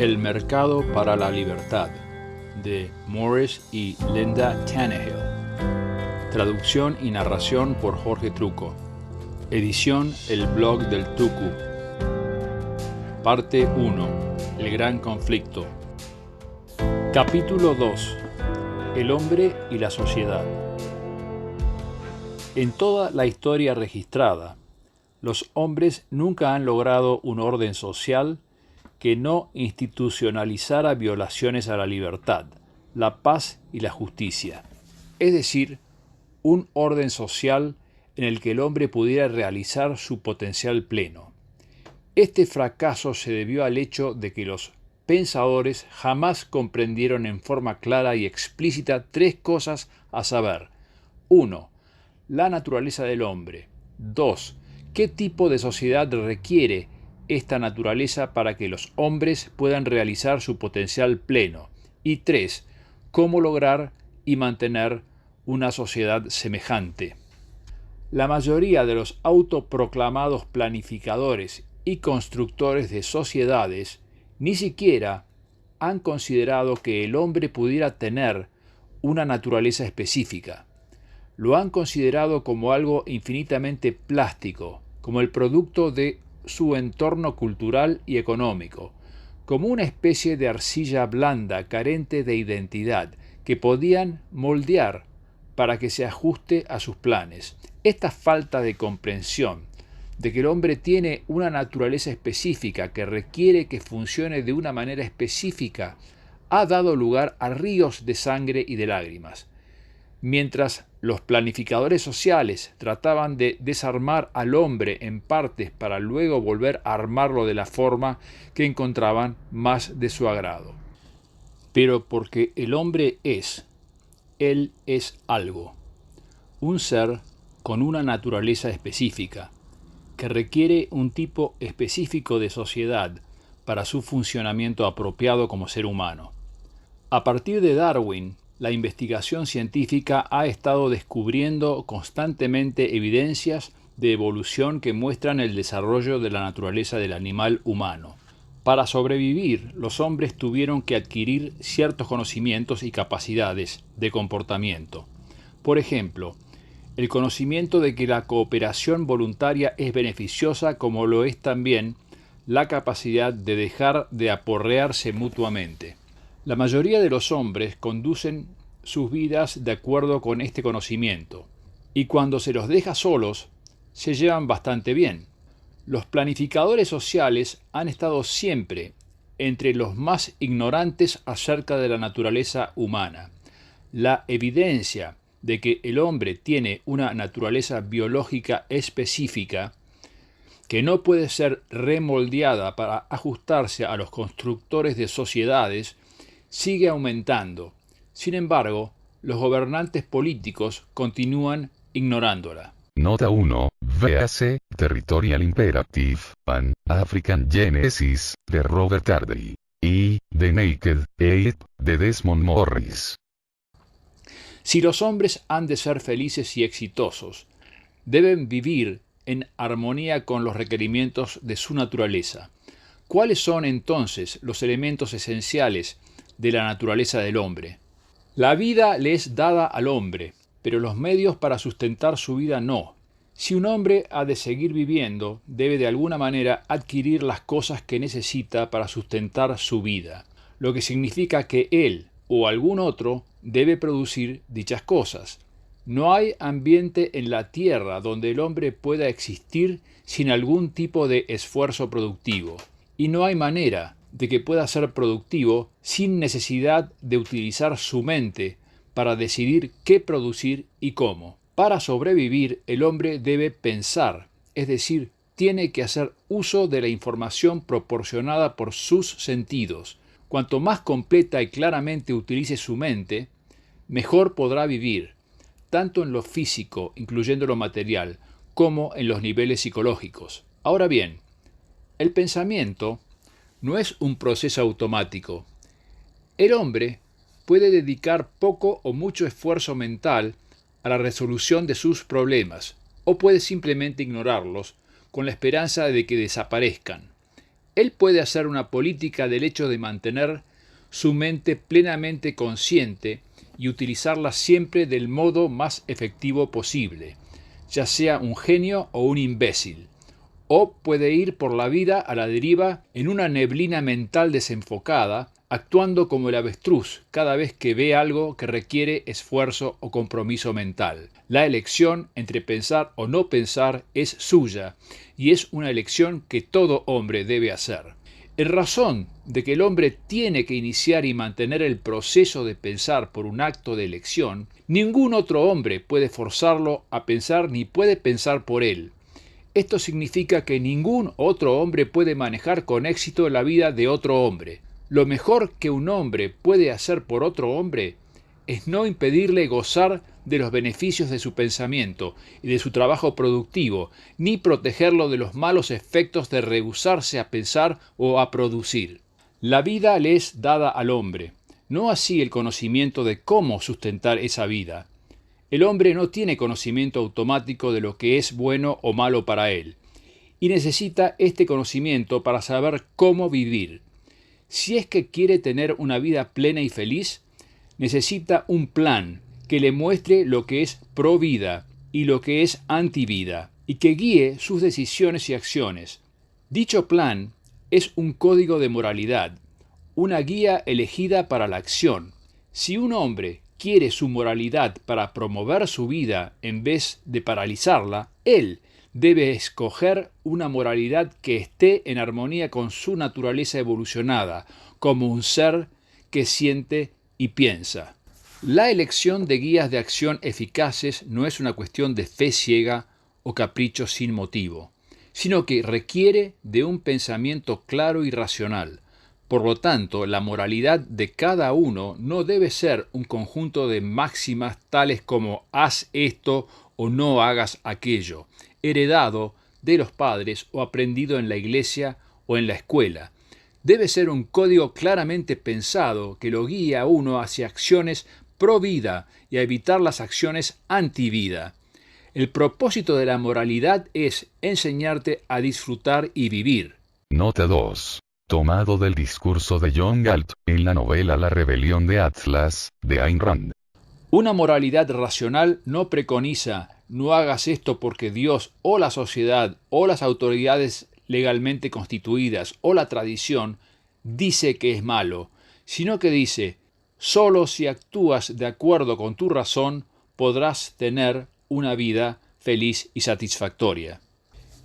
El mercado para la libertad, de Morris y Linda Tannehill. Traducción y narración por Jorge Truco. Edición El Blog del Tucu. Parte 1. El gran conflicto. Capítulo 2. El hombre y la sociedad. En toda la historia registrada, los hombres nunca han logrado un orden social que no institucionalizara violaciones a la libertad, la paz y la justicia, es decir, un orden social en el que el hombre pudiera realizar su potencial pleno. Este fracaso se debió al hecho de que los pensadores jamás comprendieron en forma clara y explícita tres cosas, a saber: 1. La naturaleza del hombre. 2. ¿Qué tipo de sociedad requiere esta naturaleza para que los hombres puedan realizar su potencial pleno? Y 3. ¿Cómo lograr y mantener una sociedad semejante? La mayoría de los autoproclamados planificadores y constructores de sociedades ni siquiera han considerado que el hombre pudiera tener una naturaleza específica. Lo han considerado como algo infinitamente plástico, como el producto de su entorno cultural y económico, como una especie de arcilla blanda carente de identidad que podían moldear para que se ajuste a sus planes. Esta falta de comprensión de que el hombre tiene una naturaleza específica que requiere que funcione de una manera específica ha dado lugar a ríos de sangre y de lágrimas. Mientras los planificadores sociales trataban de desarmar al hombre en partes para luego volver a armarlo de la forma que encontraban más de su agrado. Pero porque el hombre él es algo, un ser con una naturaleza específica, que requiere un tipo específico de sociedad para su funcionamiento apropiado como ser humano. A partir de Darwin, la investigación científica ha estado descubriendo constantemente evidencias de evolución que muestran el desarrollo de la naturaleza del animal humano. Para sobrevivir, los hombres tuvieron que adquirir ciertos conocimientos y capacidades de comportamiento. Por ejemplo, el conocimiento de que la cooperación voluntaria es beneficiosa, como lo es también la capacidad de dejar de aporrearse mutuamente. La mayoría de los hombres conducen sus vidas de acuerdo con este conocimiento, y cuando se los deja solos, se llevan bastante bien. Los planificadores sociales han estado siempre entre los más ignorantes acerca de la naturaleza humana. La evidencia de que el hombre tiene una naturaleza biológica específica que no puede ser remoldeada para ajustarse a los constructores de sociedades sigue aumentando. Sin embargo, los gobernantes políticos continúan ignorándola. Nota 1. Véase Territorial Imperative, Pan African Genesis, de Robert Hardy. Y The Naked Ape, de Desmond Morris. Si los hombres han de ser felices y exitosos, deben vivir en armonía con los requerimientos de su naturaleza. ¿Cuáles son entonces los elementos esenciales de la naturaleza del hombre? La vida le es dada al hombre, pero los medios para sustentar su vida no. Si un hombre ha de seguir viviendo, debe de alguna manera adquirir las cosas que necesita para sustentar su vida, lo que significa que él o algún otro debe producir dichas cosas. No hay ambiente en la tierra donde el hombre pueda existir sin algún tipo de esfuerzo productivo, y no hay manera de que pueda ser productivo sin necesidad de utilizar su mente para decidir qué producir y cómo. Para sobrevivir, el hombre debe pensar, es decir, tiene que hacer uso de la información proporcionada por sus sentidos. Cuanto más completa y claramente utilice su mente, mejor podrá vivir, tanto en lo físico, incluyendo lo material, como en los niveles psicológicos. Ahora bien, el pensamiento no es un proceso automático. El hombre puede dedicar poco o mucho esfuerzo mental a la resolución de sus problemas, o puede simplemente ignorarlos con la esperanza de que desaparezcan. Él puede hacer una política del hecho de mantener su mente plenamente consciente y utilizarla siempre del modo más efectivo posible, ya sea un genio o un imbécil. O puede ir por la vida a la deriva en una neblina mental desenfocada, actuando como el avestruz cada vez que ve algo que requiere esfuerzo o compromiso mental. La elección entre pensar o no pensar es suya, y es una elección que todo hombre debe hacer. En razón de que el hombre tiene que iniciar y mantener el proceso de pensar por un acto de elección, ningún otro hombre puede forzarlo a pensar ni puede pensar por él. Esto significa que ningún otro hombre puede manejar con éxito la vida de otro hombre. Lo mejor que un hombre puede hacer por otro hombre es no impedirle gozar de los beneficios de su pensamiento y de su trabajo productivo, ni protegerlo de los malos efectos de rehusarse a pensar o a producir. La vida le es dada al hombre, no así el conocimiento de cómo sustentar esa vida. El hombre no tiene conocimiento automático de lo que es bueno o malo para él, y necesita este conocimiento para saber cómo vivir. Si es que quiere tener una vida plena y feliz, necesita un plan que le muestre lo que es pro vida y lo que es anti vida, y que guíe sus decisiones y acciones. Dicho plan es un código de moralidad, una guía elegida para la acción. Si un hombre quiere su moralidad para promover su vida en vez de paralizarla, él debe escoger una moralidad que esté en armonía con su naturaleza evolucionada, como un ser que siente y piensa. La elección de guías de acción eficaces no es una cuestión de fe ciega o capricho sin motivo, sino que requiere de un pensamiento claro y racional. Por lo tanto, la moralidad de cada uno no debe ser un conjunto de máximas tales como haz esto o no hagas aquello, heredado de los padres o aprendido en la iglesia o en la escuela. Debe ser un código claramente pensado que lo guíe a uno hacia acciones pro vida y a evitar las acciones anti vida. El propósito de la moralidad es enseñarte a disfrutar y vivir. Nota 2. Tomado del discurso de John Galt, en la novela La rebelión de Atlas, de Ayn Rand. Una moralidad racional no preconiza no hagas esto porque Dios o la sociedad o las autoridades legalmente constituidas o la tradición dice que es malo, sino que dice, solo si actúas de acuerdo con tu razón podrás tener una vida feliz y satisfactoria.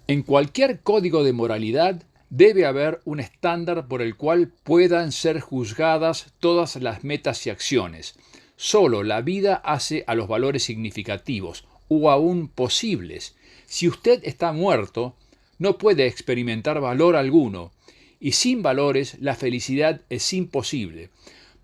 En cualquier código de moralidad debe haber un estándar por el cual puedan ser juzgadas todas las metas y acciones. Solo la vida hace a los valores significativos o aún posibles. Si usted está muerto, no puede experimentar valor alguno, y sin valores la felicidad es imposible.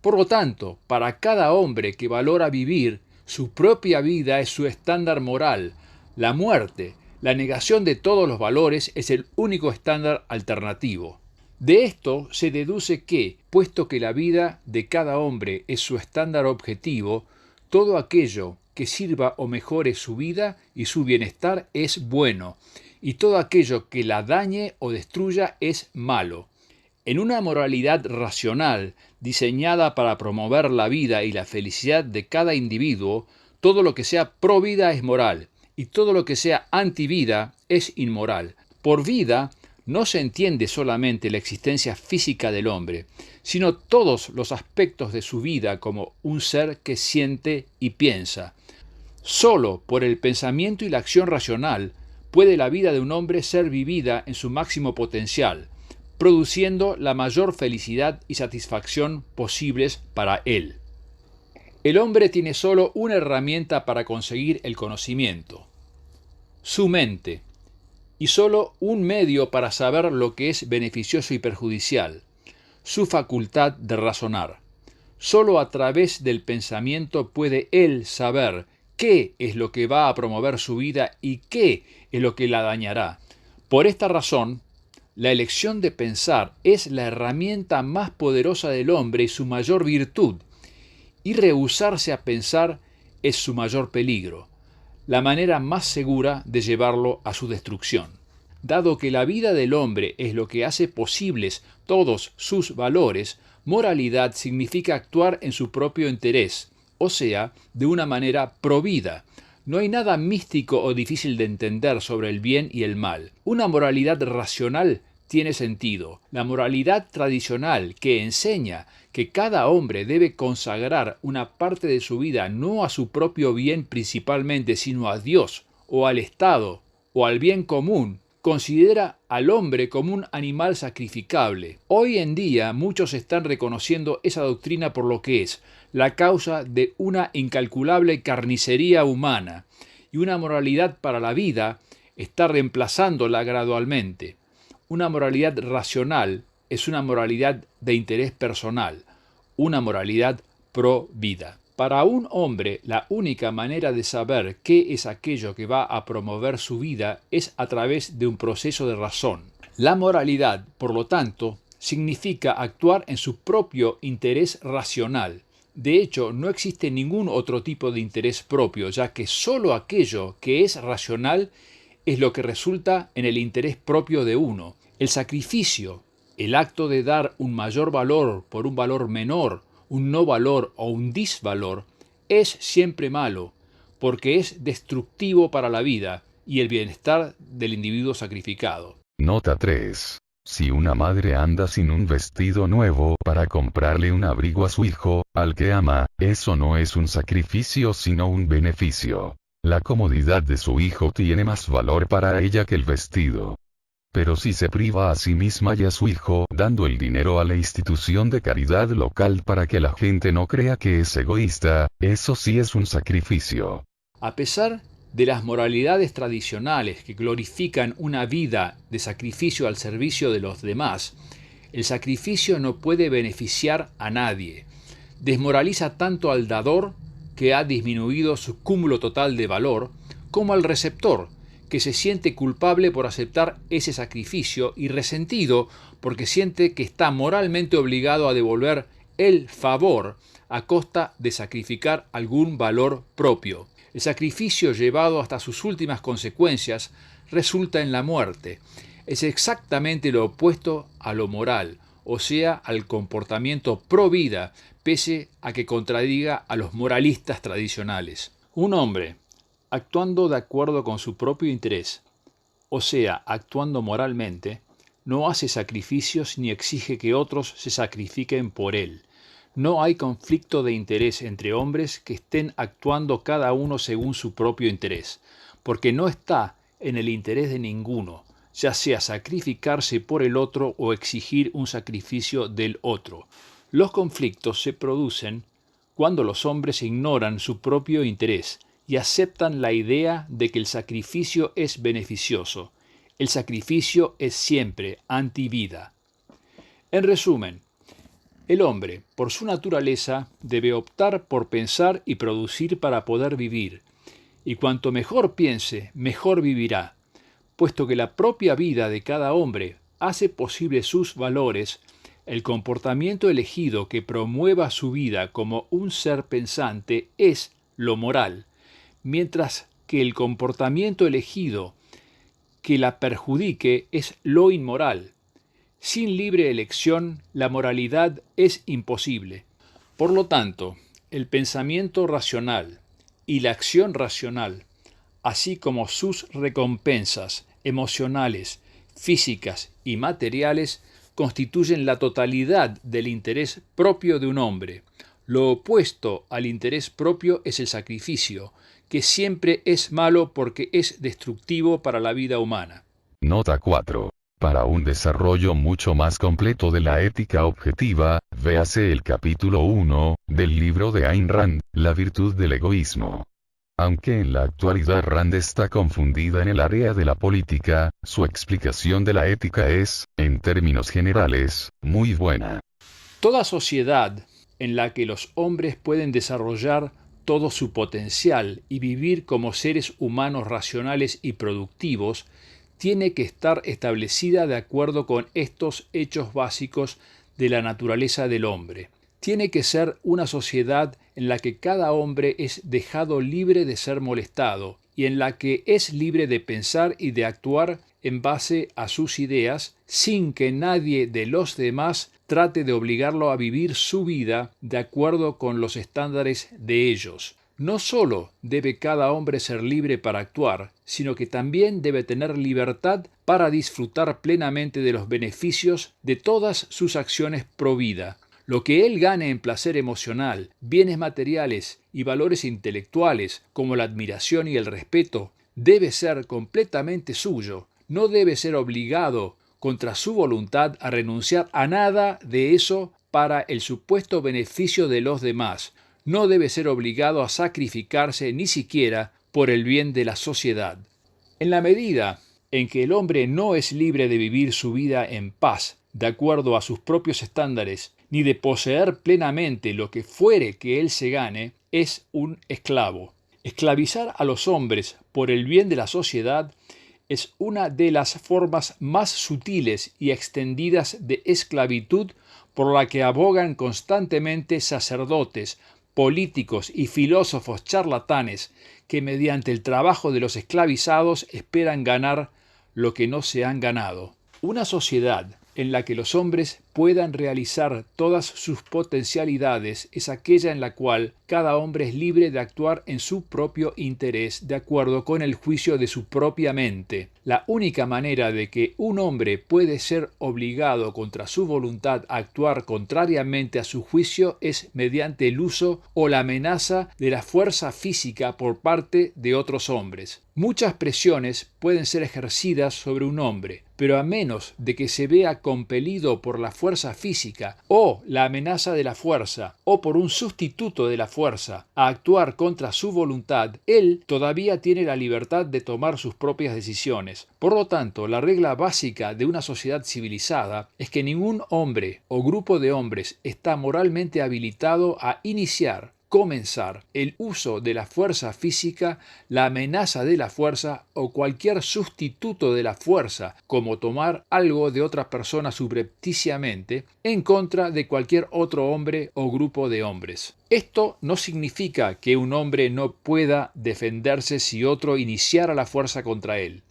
Por lo tanto, para cada hombre que valora vivir, su propia vida es su estándar moral. La muerte, la negación de todos los valores, es el único estándar alternativo. De esto se deduce que, puesto que la vida de cada hombre es su estándar objetivo, todo aquello que sirva o mejore su vida y su bienestar es bueno, y todo aquello que la dañe o destruya es malo. En una moralidad racional, diseñada para promover la vida y la felicidad de cada individuo, todo lo que sea pro vida es moral, y todo lo que sea anti vida es inmoral. Por vida no se entiende solamente la existencia física del hombre, sino todos los aspectos de su vida como un ser que siente y piensa. Solo por el pensamiento y la acción racional puede la vida de un hombre ser vivida en su máximo potencial, produciendo la mayor felicidad y satisfacción posibles para él. El hombre tiene solo una herramienta para conseguir el conocimiento: su mente, y solo un medio para saber lo que es beneficioso y perjudicial: su facultad de razonar. Solo a través del pensamiento puede él saber qué es lo que va a promover su vida y qué es lo que la dañará. Por esta razón, la elección de pensar es la herramienta más poderosa del hombre y su mayor virtud, y rehusarse a pensar es su mayor peligro, la manera más segura de llevarlo a su destrucción. Dado que la vida del hombre es lo que hace posibles todos sus valores, moralidad significa actuar en su propio interés, o sea, de una manera provida. No hay nada místico o difícil de entender sobre el bien y el mal. Una moralidad racional tiene sentido. La moralidad tradicional que enseña que cada hombre debe consagrar una parte de su vida no a su propio bien principalmente, sino a Dios, o al Estado, o al bien común, considera al hombre como un animal sacrificable. Hoy en día muchos están reconociendo esa doctrina por lo que es, la causa de una incalculable carnicería humana, y una moralidad para la vida está reemplazándola gradualmente. Una moralidad racional es una moralidad de interés personal, una moralidad pro vida. Para un hombre, la única manera de saber qué es aquello que va a promover su vida es a través de un proceso de razón. La moralidad, por lo tanto, significa actuar en su propio interés racional. De hecho, no existe ningún otro tipo de interés propio, ya que solo aquello que es racional es lo que resulta en el interés propio de uno. El sacrificio, el acto de dar un mayor valor por un valor menor, un no valor o un disvalor, es siempre malo, porque es destructivo para la vida y el bienestar del individuo sacrificado. Nota 3. Si una madre anda sin un vestido nuevo para comprarle un abrigo a su hijo, al que ama, eso no es un sacrificio sino un beneficio. La comodidad de su hijo tiene más valor para ella que el vestido. Pero si se priva a sí misma y a su hijo dando el dinero a la institución de caridad local para que la gente no crea que es egoísta, eso sí es un sacrificio. A pesar de las moralidades tradicionales que glorifican una vida de sacrificio al servicio de los demás, el sacrificio no puede beneficiar a nadie. Desmoraliza tanto al dador, que ha disminuido su cúmulo total de valor, como al receptor, que se siente culpable por aceptar ese sacrificio y resentido porque siente que está moralmente obligado a devolver el favor a costa de sacrificar algún valor propio. El sacrificio llevado hasta sus últimas consecuencias resulta en la muerte. Es exactamente lo opuesto a lo moral, o sea, al comportamiento pro vida, pese a que contradiga a los moralistas tradicionales. Un hombre, actuando de acuerdo con su propio interés, o sea, actuando moralmente, no hace sacrificios ni exige que otros se sacrifiquen por él. No hay conflicto de interés entre hombres que estén actuando cada uno según su propio interés, porque no está en el interés de ninguno, ya sea sacrificarse por el otro o exigir un sacrificio del otro. Los conflictos se producen cuando los hombres ignoran su propio interés y aceptan la idea de que el sacrificio es beneficioso. El sacrificio es siempre antivida. En resumen, el hombre, por su naturaleza, debe optar por pensar y producir para poder vivir, y cuanto mejor piense, mejor vivirá, puesto que la propia vida de cada hombre hace posible sus valores. El comportamiento elegido que promueva su vida como un ser pensante es lo moral, mientras que el comportamiento elegido que la perjudique es lo inmoral. Sin libre elección, la moralidad es imposible. Por lo tanto, el pensamiento racional y la acción racional, así como sus recompensas emocionales, físicas y materiales, constituyen la totalidad del interés propio de un hombre. Lo opuesto al interés propio es el sacrificio, que siempre es malo porque es destructivo para la vida humana. Nota 4. Para un desarrollo mucho más completo de la ética objetiva, véase el capítulo 1, del libro de Ayn Rand, La virtud del egoísmo. Aunque en la actualidad Rand está confundida en el área de la política, su explicación de la ética es, en términos generales, muy buena. Toda sociedad en la que los hombres pueden desarrollar todo su potencial y vivir como seres humanos racionales y productivos, tiene que estar establecida de acuerdo con estos hechos básicos de la naturaleza del hombre. Tiene que ser una sociedad en la que cada hombre es dejado libre de ser molestado y en la que es libre de pensar y de actuar en base a sus ideas, sin que nadie de los demás trate de obligarlo a vivir su vida de acuerdo con los estándares de ellos. No solo debe cada hombre ser libre para actuar, sino que también debe tener libertad para disfrutar plenamente de los beneficios de todas sus acciones pro vida. Lo que él gane en placer emocional, bienes materiales y valores intelectuales, como la admiración y el respeto, debe ser completamente suyo. No debe ser obligado contra su voluntad a renunciar a nada de eso para el supuesto beneficio de los demás. No debe ser obligado a sacrificarse ni siquiera por el bien de la sociedad. En la medida en que el hombre no es libre de vivir su vida en paz, de acuerdo a sus propios estándares, ni de poseer plenamente lo que fuere que él se gane, es un esclavo. Esclavizar a los hombres por el bien de la sociedad es una de las formas más sutiles y extendidas de esclavitud por la que abogan constantemente sacerdotes, políticos y filósofos charlatanes que mediante el trabajo de los esclavizados esperan ganar lo que no se han ganado. Una sociedad en la que los hombres puedan realizar todas sus potencialidades es aquella en la cual cada hombre es libre de actuar en su propio interés de acuerdo con el juicio de su propia mente. La única manera de que un hombre puede ser obligado contra su voluntad a actuar contrariamente a su juicio es mediante el uso o la amenaza de la fuerza física por parte de otros hombres. Muchas presiones pueden ser ejercidas sobre un hombre, pero a menos de que se vea compelido por la fuerza física o la amenaza de la fuerza o por un sustituto de la fuerza a actuar contra su voluntad, él todavía tiene la libertad de tomar sus propias decisiones. Por lo tanto, la regla básica de una sociedad civilizada es que ningún hombre o grupo de hombres está moralmente habilitado a comenzar el uso de la fuerza física, la amenaza de la fuerza o cualquier sustituto de la fuerza, como tomar algo de otra persona subrepticiamente, en contra de cualquier otro hombre o grupo de hombres. Esto no significa que un hombre no pueda defenderse si otro iniciara la fuerza contra él.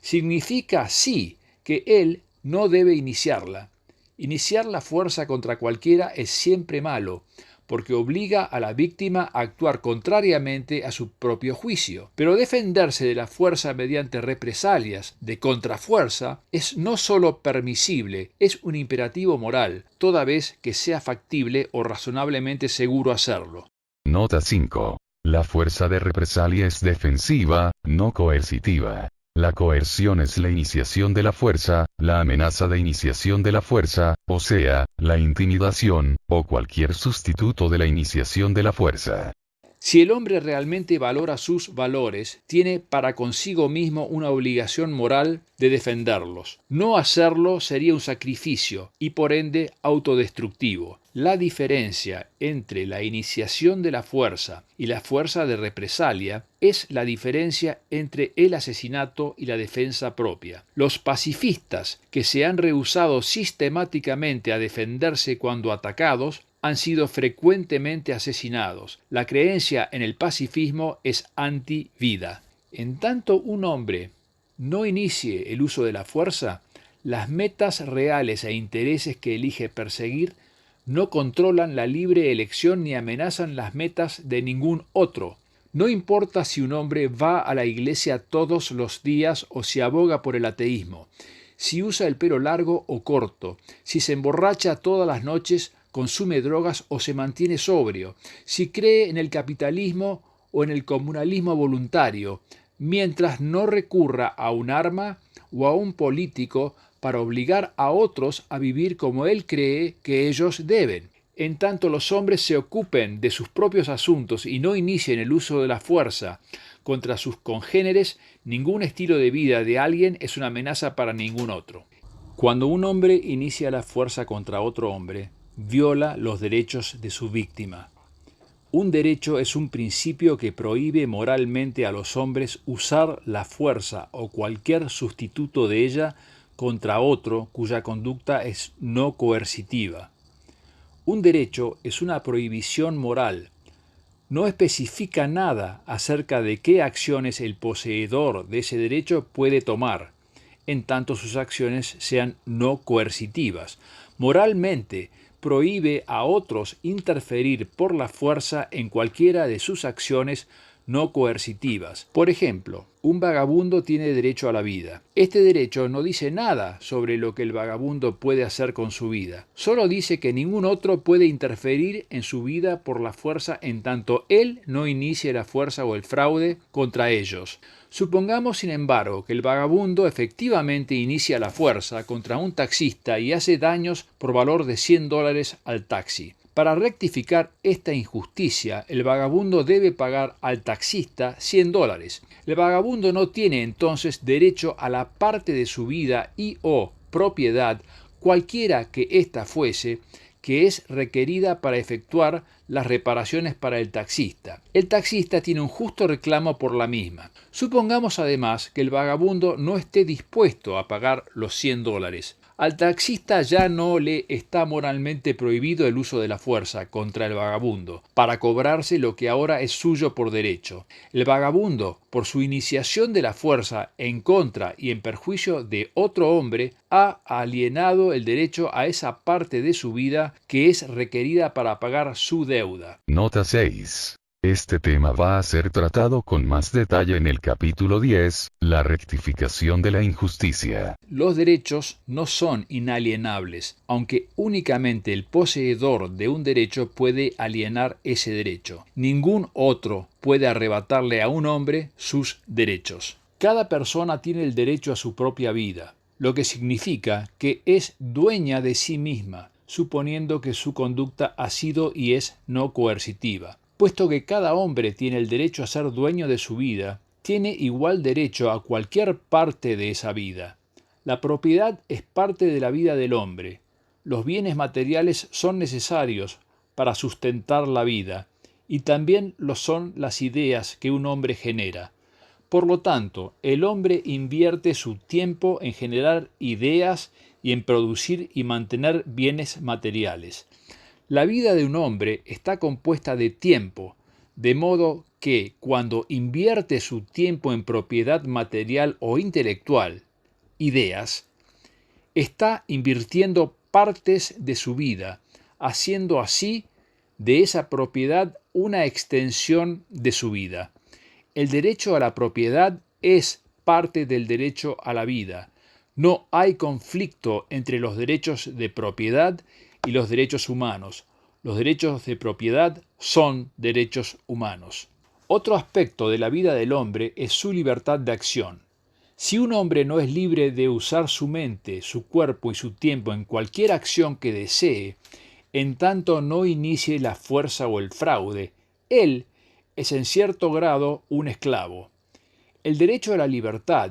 Significa, sí, que él no debe iniciarla. Iniciar la fuerza contra cualquiera es siempre malo, porque obliga a la víctima a actuar contrariamente a su propio juicio. Pero defenderse de la fuerza mediante represalias de contrafuerza es no solo permisible, es un imperativo moral, toda vez que sea factible o razonablemente seguro hacerlo. Nota 5. La fuerza de represalia es defensiva, no coercitiva. La coerción es la iniciación de la fuerza, la amenaza de iniciación de la fuerza, o sea, la intimidación, o cualquier sustituto de la iniciación de la fuerza. Si el hombre realmente valora sus valores, tiene para consigo mismo una obligación moral de defenderlos. No hacerlo sería un sacrificio y por ende autodestructivo. La diferencia entre la iniciación de la fuerza y la fuerza de represalia es la diferencia entre el asesinato y la defensa propia. Los pacifistas que se han rehusado sistemáticamente a defenderse cuando atacados han sido frecuentemente asesinados. La creencia en el pacifismo es anti-vida. En tanto un hombre no inicie el uso de la fuerza, las metas reales e intereses que elige perseguir no controlan la libre elección ni amenazan las metas de ningún otro. No importa si un hombre va a la iglesia todos los días o si aboga por el ateísmo, si usa el pelo largo o corto, si se emborracha todas las noches, consume drogas o se mantiene sobrio, si cree en el capitalismo o en el comunalismo voluntario, mientras no recurra a un arma o a un político para obligar a otros a vivir como él cree que ellos deben. En tanto los hombres se ocupen de sus propios asuntos y no inicien el uso de la fuerza contra sus congéneres, ningún estilo de vida de alguien es una amenaza para ningún otro. Cuando un hombre inicia la fuerza contra otro hombre, viola los derechos de su víctima. Un derecho es un principio que prohíbe moralmente a los hombres usar la fuerza o cualquier sustituto de ella contra otro cuya conducta es no coercitiva. Un derecho es una prohibición moral. no especifica nada acerca de qué acciones el poseedor de ese derecho puede tomar, en tanto sus acciones sean no coercitivas. Moralmente, prohíbe a otros interferir por la fuerza en cualquiera de sus acciones no coercitivas. Por ejemplo, un vagabundo tiene derecho a la vida. Este derecho no dice nada sobre lo que el vagabundo puede hacer con su vida. Solo dice que ningún otro puede interferir en su vida por la fuerza en tanto él no inicie la fuerza o el fraude contra ellos. Supongamos, sin embargo, que el vagabundo efectivamente inicia la fuerza contra un taxista y hace daños por valor de $100 al taxi. Para rectificar esta injusticia, el vagabundo debe pagar al taxista $100. El vagabundo no tiene entonces derecho a la parte de su vida y o propiedad, cualquiera que ésta fuese, que es requerida para efectuar las reparaciones para el taxista. El taxista tiene un justo reclamo por la misma. Supongamos además que el vagabundo no esté dispuesto a pagar los $100. Al taxista ya no le está moralmente prohibido el uso de la fuerza contra el vagabundo para cobrarse lo que ahora es suyo por derecho. El vagabundo, por su iniciación de la fuerza en contra y en perjuicio de otro hombre, ha alienado el derecho a esa parte de su vida que es requerida para pagar su deuda. Nota 6. Este tema va a ser tratado con más detalle en el capítulo 10, la rectificación de la injusticia. Los derechos no son inalienables, aunque únicamente el poseedor de un derecho puede alienar ese derecho. Ningún otro puede arrebatarle a un hombre sus derechos. Cada persona tiene el derecho a su propia vida, lo que significa que es dueña de sí misma, suponiendo que su conducta ha sido y es no coercitiva. Puesto que cada hombre tiene el derecho a ser dueño de su vida, tiene igual derecho a cualquier parte de esa vida. La propiedad es parte de la vida del hombre. Los bienes materiales son necesarios para sustentar la vida, y también lo son las ideas que un hombre genera. Por lo tanto, el hombre invierte su tiempo en generar ideas y en producir y mantener bienes materiales. La vida de un hombre está compuesta de tiempo, de modo que cuando invierte su tiempo en propiedad material o intelectual, ideas, está invirtiendo partes de su vida, haciendo así de esa propiedad una extensión de su vida. El derecho a la propiedad es parte del derecho a la vida. No hay conflicto entre los derechos de propiedad y los derechos humanos. Los derechos de propiedad son derechos humanos. Otro aspecto de la vida del hombre es su libertad de acción. Si un hombre no es libre de usar su mente, su cuerpo y su tiempo en cualquier acción que desee, en tanto no inicie la fuerza o el fraude, él es en cierto grado un esclavo. El derecho a la libertad,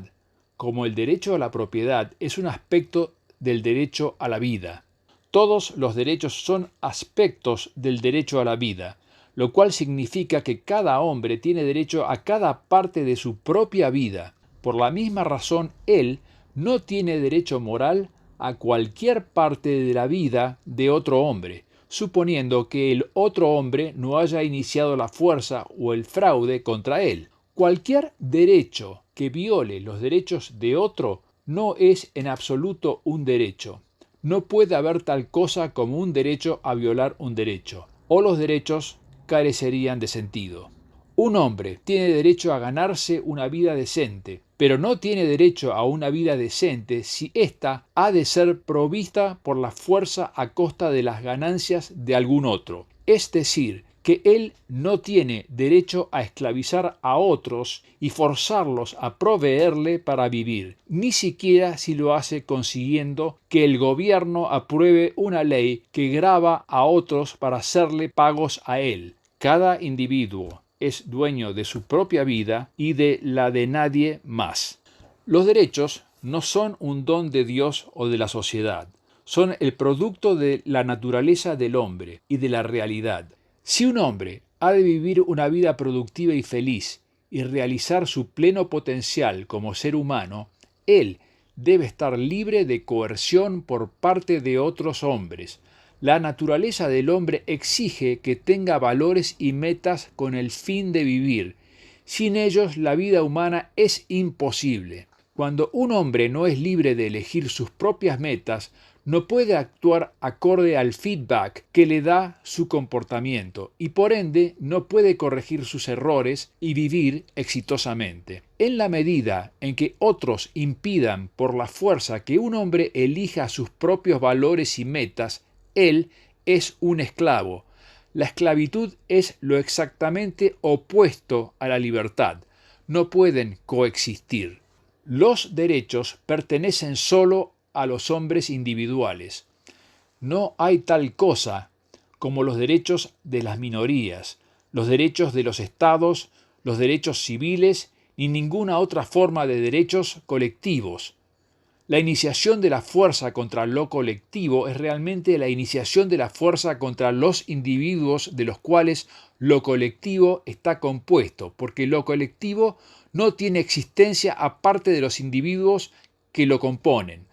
como el derecho a la propiedad, es un aspecto del derecho a la vida. Todos los derechos son aspectos del derecho a la vida, lo cual significa que cada hombre tiene derecho a cada parte de su propia vida. Por la misma razón, él no tiene derecho moral a cualquier parte de la vida de otro hombre, suponiendo que el otro hombre no haya iniciado la fuerza o el fraude contra él. Cualquier derecho que viole los derechos de otro no es en absoluto un derecho. No puede haber tal cosa como un derecho a violar un derecho, o los derechos carecerían de sentido. Un hombre tiene derecho a ganarse una vida decente, pero no tiene derecho a una vida decente si ésta ha de ser provista por la fuerza a costa de las ganancias de algún otro. Es decir, que él no tiene derecho a esclavizar a otros y forzarlos a proveerle para vivir, ni siquiera si lo hace consiguiendo que el gobierno apruebe una ley que grava a otros para hacerle pagos a él. Cada individuo es dueño de su propia vida y de la de nadie más. Los derechos no son un don de Dios o de la sociedad, son el producto de la naturaleza del hombre y de la realidad. Si un hombre ha de vivir una vida productiva y feliz y realizar su pleno potencial como ser humano, él debe estar libre de coerción por parte de otros hombres. La naturaleza del hombre exige que tenga valores y metas con el fin de vivir. Sin ellos, la vida humana es imposible. Cuando un hombre no es libre de elegir sus propias metas, no puede actuar acorde al feedback que le da su comportamiento y por ende no puede corregir sus errores y vivir exitosamente. En la medida en que otros impidan por la fuerza que un hombre elija sus propios valores y metas, él es un esclavo. La esclavitud es lo exactamente opuesto a la libertad. No pueden coexistir. Los derechos pertenecen solo a los hombres individuales. No hay tal cosa como los derechos de las minorías, los derechos de los estados, los derechos civiles, ni ninguna otra forma de derechos colectivos. La iniciación de la fuerza contra lo colectivo es realmente la iniciación de la fuerza contra los individuos de los cuales lo colectivo está compuesto, porque lo colectivo no tiene existencia aparte de los individuos que lo componen.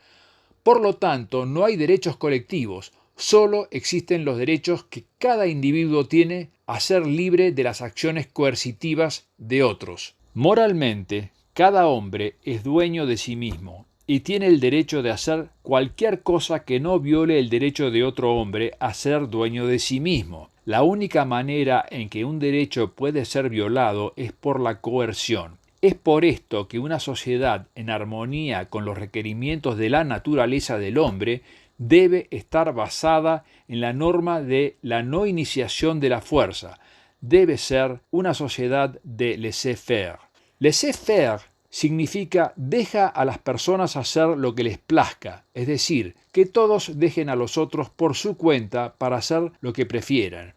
Por lo tanto, no hay derechos colectivos, solo existen los derechos que cada individuo tiene a ser libre de las acciones coercitivas de otros. Moralmente, cada hombre es dueño de sí mismo y tiene el derecho de hacer cualquier cosa que no viole el derecho de otro hombre a ser dueño de sí mismo. La única manera en que un derecho puede ser violado es por la coerción. Es por esto que una sociedad en armonía con los requerimientos de la naturaleza del hombre debe estar basada en la norma de la no iniciación de la fuerza. Debe ser una sociedad de laissez-faire. Laissez-faire significa deja a las personas hacer lo que les plazca, es decir, que todos dejen a los otros por su cuenta para hacer lo que prefieran.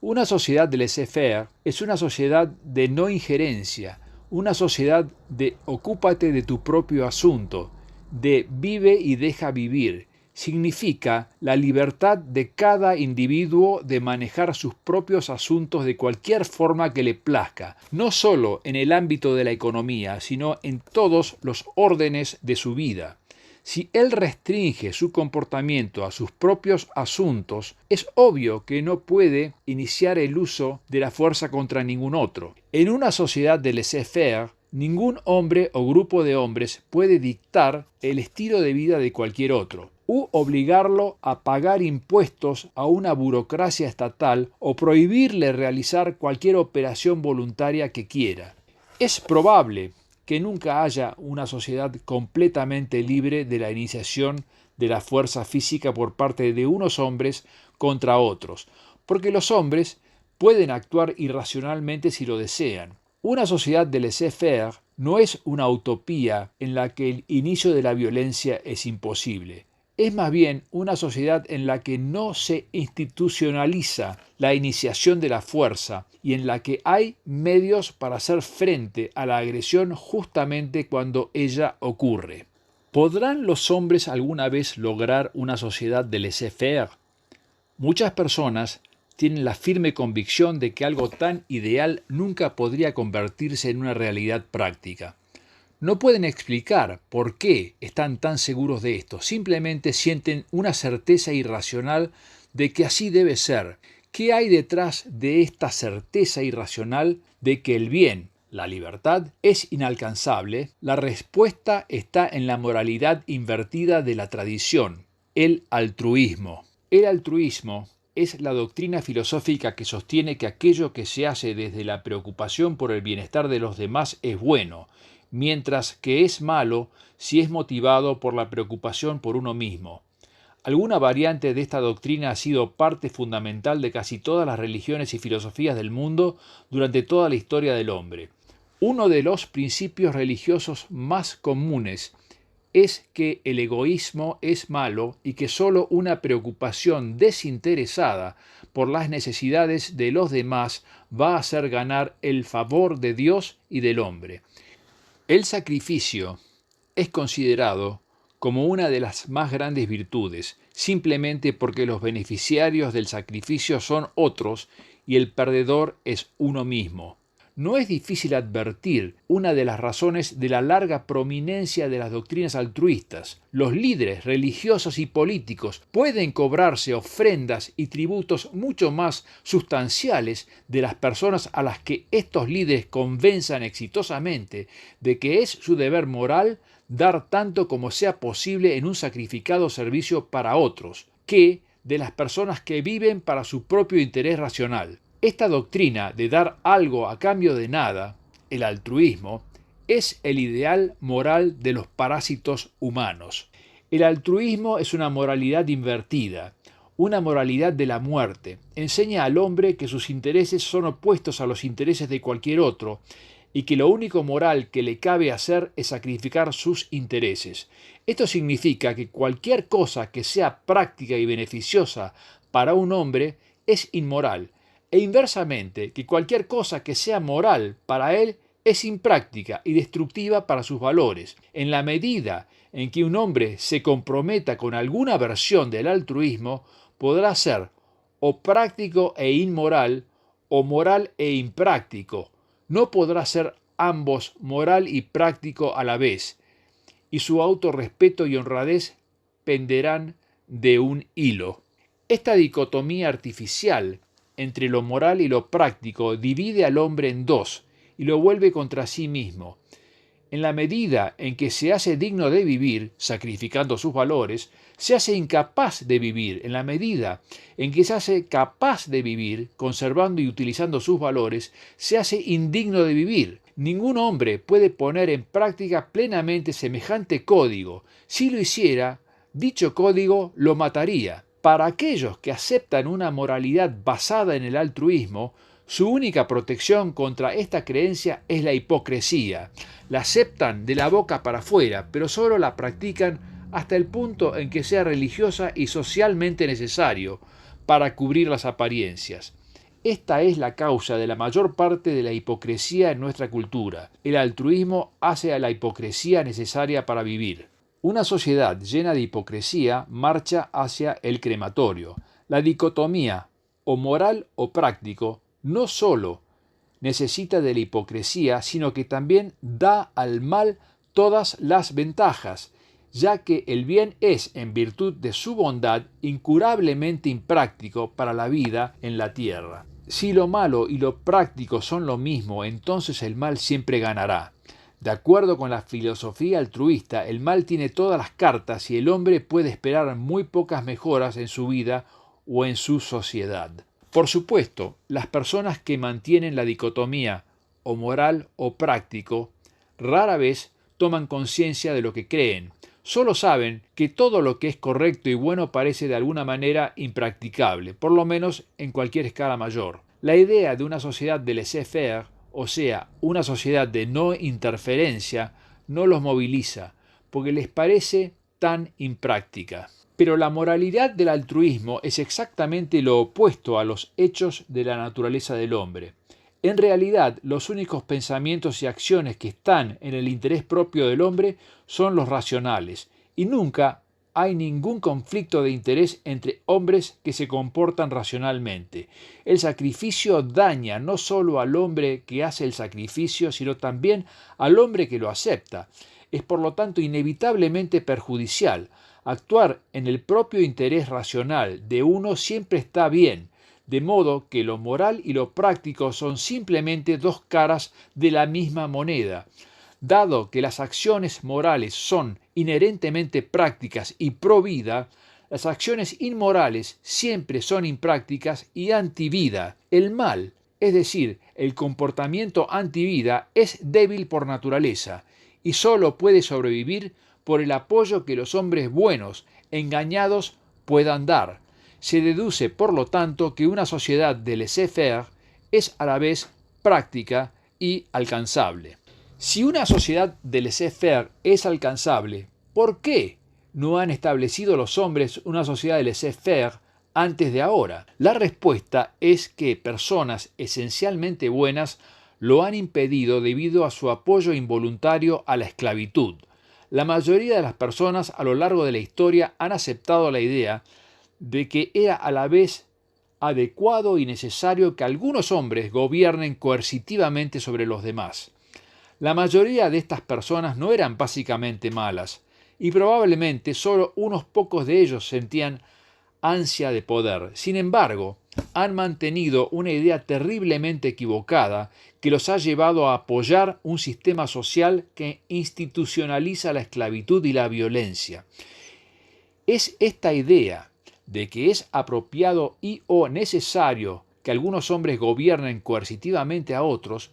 Una sociedad de laissez-faire es una sociedad de no injerencia, una sociedad de ocúpate de tu propio asunto, de vive y deja vivir. Significa la libertad de cada individuo de manejar sus propios asuntos de cualquier forma que le plazca, no solo en el ámbito de la economía, sino en todos los órdenes de su vida. Si él restringe su comportamiento a sus propios asuntos, es obvio que no puede iniciar el uso de la fuerza contra ningún otro. En una sociedad de laissez-faire, ningún hombre o grupo de hombres puede dictar el estilo de vida de cualquier otro, u obligarlo a pagar impuestos a una burocracia estatal o prohibirle realizar cualquier operación voluntaria que quiera. Es probable que nunca haya una sociedad completamente libre de la iniciación de la fuerza física por parte de unos hombres contra otros, porque los hombres pueden actuar irracionalmente si lo desean. Una sociedad de laissez-faire no es una utopía en la que el inicio de la violencia es imposible. Es más bien una sociedad en la que no se institucionaliza la iniciación de la fuerza y en la que hay medios para hacer frente a la agresión justamente cuando ella ocurre. ¿Podrán los hombres alguna vez lograr una sociedad de laissez-faire? Muchas personas tienen la firme convicción de que algo tan ideal nunca podría convertirse en una realidad práctica. No pueden explicar por qué están tan seguros de esto, simplemente sienten una certeza irracional de que así debe ser. ¿Qué hay detrás de esta certeza irracional de que el bien, la libertad, es inalcanzable? La respuesta está en la moralidad invertida de la tradición, el altruismo. El altruismo es la doctrina filosófica que sostiene que aquello que se hace desde la preocupación por el bienestar de los demás es bueno, mientras que es malo si es motivado por la preocupación por uno mismo. Alguna variante de esta doctrina ha sido parte fundamental de casi todas las religiones y filosofías del mundo durante toda la historia del hombre. Uno de los principios religiosos más comunes es que el egoísmo es malo y que solo una preocupación desinteresada por las necesidades de los demás va a hacer ganar el favor de Dios y del hombre. El sacrificio es considerado como una de las más grandes virtudes, simplemente porque los beneficiarios del sacrificio son otros y el perdedor es uno mismo. no es difícil advertir una de las razones de la larga prominencia de las doctrinas altruistas. Los líderes religiosos y políticos pueden cobrarse ofrendas y tributos mucho más sustanciales de las personas a las que estos líderes convenzan exitosamente de que es su deber moral dar tanto como sea posible en un sacrificado servicio para otros, que de las personas que viven para su propio interés racional. Esta doctrina de dar algo a cambio de nada, el altruismo, es el ideal moral de los parásitos humanos. El altruismo es una moralidad invertida, una moralidad de la muerte. Enseña al hombre que sus intereses son opuestos a los intereses de cualquier otro y que lo único moral que le cabe hacer es sacrificar sus intereses. Esto significa que cualquier cosa que sea práctica y beneficiosa para un hombre es inmoral, e inversamente, que cualquier cosa que sea moral para él es impráctica y destructiva para sus valores. En la medida en que un hombre se comprometa con alguna versión del altruismo, podrá ser o práctico e inmoral, o moral e impráctico. No podrá ser ambos moral y práctico a la vez, y su autorrespeto y honradez penderán de un hilo. Esta dicotomía artificial entre lo moral y lo práctico divide al hombre en dos y lo vuelve contra sí mismo. En la medida en que se hace digno de vivir, sacrificando sus valores, se hace incapaz de vivir. En la medida en que se hace capaz de vivir, conservando y utilizando sus valores, se hace indigno de vivir. Ningún hombre puede poner en práctica plenamente semejante código. Si lo hiciera, dicho código lo mataría. Para aquellos que aceptan una moralidad basada en el altruismo, su única protección contra esta creencia es la hipocresía. La aceptan de la boca para afuera, pero solo la practican hasta el punto en que sea religiosa y socialmente necesario para cubrir las apariencias. Esta es la causa de la mayor parte de la hipocresía en nuestra cultura. El altruismo hace a la hipocresía necesaria para vivir. Una sociedad llena de hipocresía marcha hacia el crematorio. La dicotomía o moral o práctico no solo necesita de la hipocresía, sino que también da al mal todas las ventajas, ya que el bien es, en virtud de su bondad, incurablemente impráctico para la vida en la tierra. Si lo malo y lo práctico son lo mismo, entonces el mal siempre ganará. De acuerdo con la filosofía altruista, el mal tiene todas las cartas y el hombre puede esperar muy pocas mejoras en su vida o en su sociedad. Por supuesto, las personas que mantienen la dicotomía o moral o práctico rara vez toman conciencia de lo que creen. Solo saben que todo lo que es correcto y bueno parece de alguna manera impracticable, por lo menos en cualquier escala mayor. La idea de una sociedad de laissez-faire, o sea, una sociedad de no interferencia, no los moviliza, porque les parece tan impráctica. Pero la moralidad del altruismo es exactamente lo opuesto a los hechos de la naturaleza del hombre. En realidad, los únicos pensamientos y acciones que están en el interés propio del hombre son los racionales, y nunca hay ningún conflicto de interés entre hombres que se comportan racionalmente. El sacrificio daña no solo al hombre que hace el sacrificio, sino también al hombre que lo acepta. Es por lo tanto inevitablemente perjudicial. Actuar en el propio interés racional de uno siempre está bien, de modo que lo moral y lo práctico son simplemente dos caras de la misma moneda. Dado que las acciones morales son inherentemente prácticas y pro vida, las acciones inmorales siempre son imprácticas y antivida. El mal, es decir, el comportamiento antivida, es débil por naturaleza y solo puede sobrevivir por el apoyo que los hombres buenos, engañados, puedan dar. Se deduce, por lo tanto, que una sociedad de laissez-faire es a la vez práctica y alcanzable. Si una sociedad de laissez-faire es alcanzable, ¿por qué no han establecido los hombres una sociedad de laissez-faire antes de ahora? La respuesta es que personas esencialmente buenas lo han impedido debido a su apoyo involuntario a la esclavitud. La mayoría de las personas a lo largo de la historia han aceptado la idea de que era a la vez adecuado y necesario que algunos hombres gobiernen coercitivamente sobre los demás. La mayoría de estas personas no eran básicamente malas, y probablemente solo unos pocos de ellos sentían ansia de poder. Sin embargo, han mantenido una idea terriblemente equivocada que los ha llevado a apoyar un sistema social que institucionaliza la esclavitud y la violencia. Es esta idea de que es apropiado y o necesario que algunos hombres gobiernen coercitivamente a otros,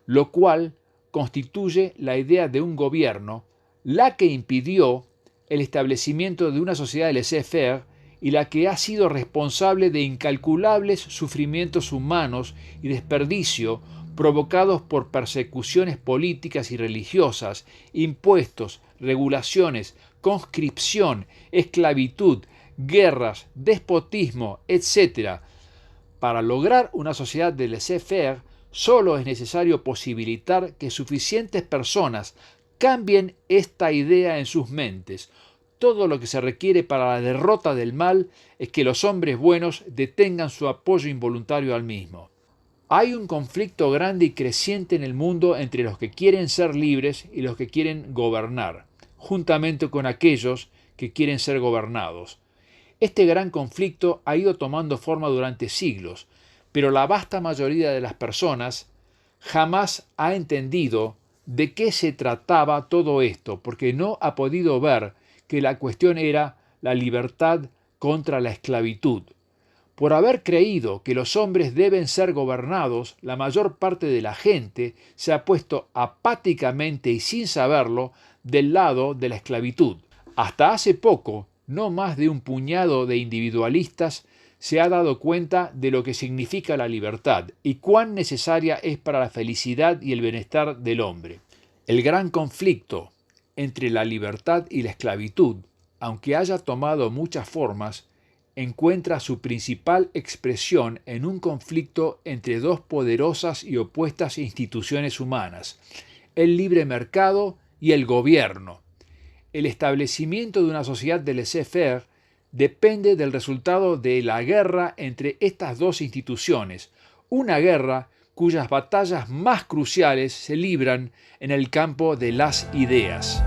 lo cual constituye la idea de un gobierno, la que impidió el establecimiento de una sociedad laissez-faire y la que ha sido responsable de incalculables sufrimientos humanos y desperdicio provocados por persecuciones políticas y religiosas, impuestos, regulaciones, conscripción, esclavitud, guerras, despotismo, etc. Para lograr una sociedad de laissez-faire, solo es necesario posibilitar que suficientes personas cambien esta idea en sus mentes. Todo lo que se requiere para la derrota del mal es que los hombres buenos detengan su apoyo involuntario al mismo. Hay un conflicto grande y creciente en el mundo entre los que quieren ser libres y los que quieren gobernar, juntamente con aquellos que quieren ser gobernados. Este gran conflicto ha ido tomando forma durante siglos, pero la vasta mayoría de las personas jamás ha entendido de qué se trataba todo esto, porque no ha podido ver que la cuestión era la libertad contra la esclavitud. Por haber creído que los hombres deben ser gobernados, la mayor parte de la gente se ha puesto apáticamente y sin saberlo del lado de la esclavitud. Hasta hace poco, no más de un puñado de individualistas se ha dado cuenta de lo que significa la libertad y cuán necesaria es para la felicidad y el bienestar del hombre. El gran conflicto entre la libertad y la esclavitud, aunque haya tomado muchas formas, encuentra su principal expresión en un conflicto entre dos poderosas y opuestas instituciones humanas, el libre mercado y el gobierno. El establecimiento de una sociedad de laissez-faire depende del resultado de la guerra entre estas dos instituciones, una guerra cuyas batallas más cruciales se libran en el campo de las ideas.